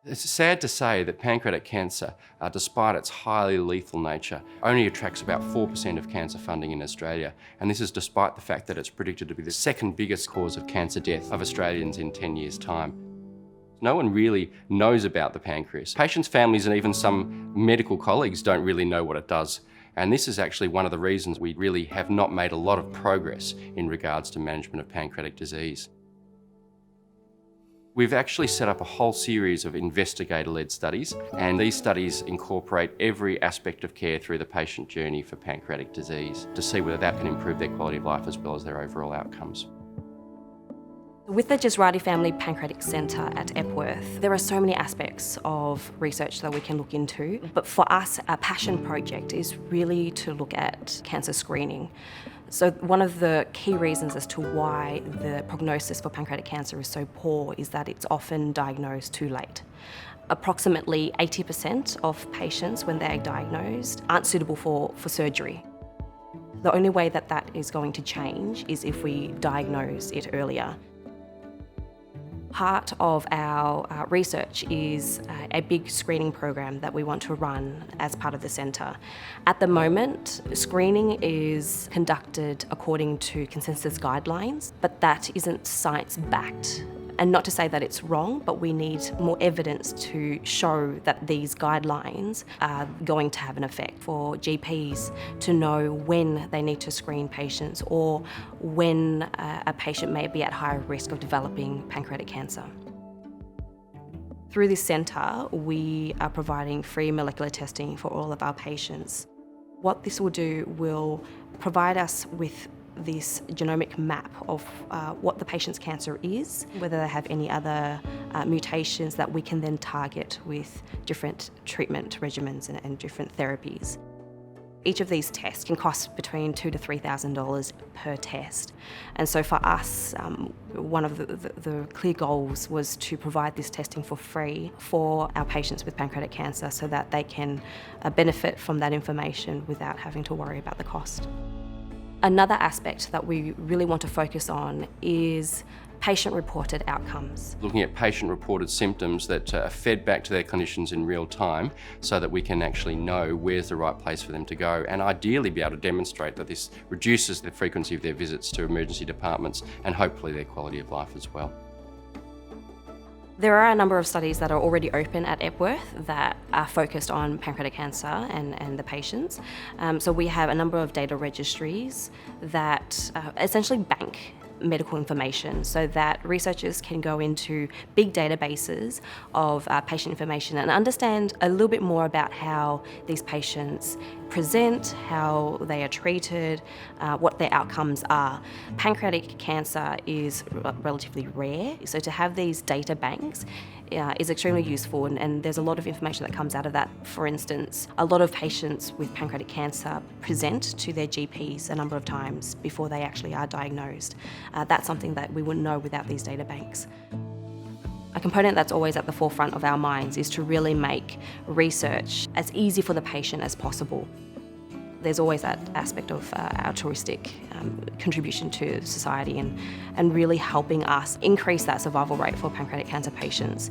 It's sad to say that pancreatic cancer, despite its highly lethal nature, only attracts about 4% of cancer funding in Australia, and this is despite the fact that it's predicted to be the second biggest cause of cancer death of Australians in 10 years' time. No one really knows about the pancreas. Patients, families, and even some medical colleagues don't really know what it does. And this is actually one of the reasons we really have not made a lot of progress in regards to management of pancreatic disease. We've actually set up a whole series of investigator-led studies, and these studies incorporate every aspect of care through the patient journey for pancreatic disease to see whether that can improve their quality of life as well as their overall outcomes. With the Jreissati Family Pancreatic Centre at Epworth, there are so many aspects of research that we can look into, but for us, our passion project is really to look at cancer screening. So one of the key reasons as to why the prognosis for pancreatic cancer is so poor is that it's often diagnosed too late. Approximately 80% of patients, when they're diagnosed, aren't suitable for surgery. The only way that that is going to change is if we diagnose it earlier. Part of our research is a big screening program that we want to run as part of the centre. At the moment, screening is conducted according to consensus guidelines, but that isn't science-backed. And not to say that it's wrong, but we need more evidence to show that these guidelines are going to have an effect for GPs to know when they need to screen patients or when a patient may be at higher risk of developing pancreatic cancer. Through this centre, we are providing free molecular testing for all of our patients. What this will do will provide us with this genomic map of what the patient's cancer is, whether they have any other mutations that we can then target with different treatment regimens and different therapies. Each of these tests can cost between $2,000 to $3,000 per test. And so for us, one of the clear goals was to provide this testing for free for our patients with pancreatic cancer so that they can benefit from that information without having to worry about the cost. Another aspect that we really want to focus on is patient-reported outcomes. Looking at patient-reported symptoms that are fed back to their clinicians in real time so that we can actually know where's the right place for them to go and ideally be able to demonstrate that this reduces the frequency of their visits to emergency departments and hopefully their quality of life as well. There are a number of studies that are already open at Epworth that are focused on pancreatic cancer and the patients. So we have a number of data registries that essentially bank medical information so that researchers can go into big databases of patient information and understand a little bit more about how these patients present, how they are treated, what their outcomes are. Pancreatic cancer is relatively rare, so to have these data banks is extremely useful, and there's a lot of information that comes out of that. For instance, a lot of patients with pancreatic cancer present to their GPs a number of times before they actually are diagnosed. That's something that we wouldn't know without these data banks. A component that's always at the forefront of our minds is to really make research as easy for the patient as possible. There's always that aspect of altruistic contribution to society and really helping us increase that survival rate for pancreatic cancer patients.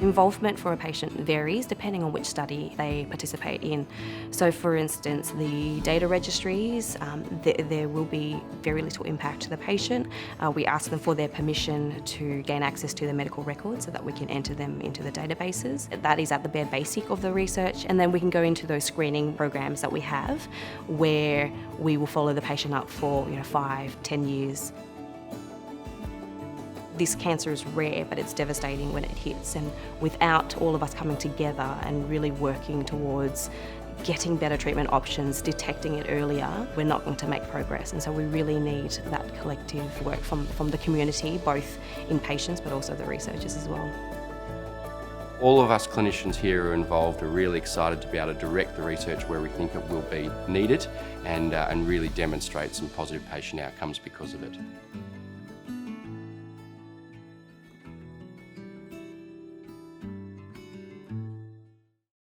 Involvement for a patient varies depending on which study they participate in. So for instance, the data registries, there will be very little impact to the patient. We ask them for their permission to gain access to their medical records so that we can enter them into the databases. That is at the bare basic of the research, and then we can go into those screening programs that we have where we will follow the patient up for 5, 10 years. This cancer is rare, but it's devastating when it hits, and without all of us coming together and really working towards getting better treatment options, detecting it earlier, we're not going to make progress. And so we really need that collective work from the community, both in patients but also the researchers as well. All of us clinicians here who are involved are really excited to be able to direct the research where we think it will be needed and really demonstrate some positive patient outcomes because of it.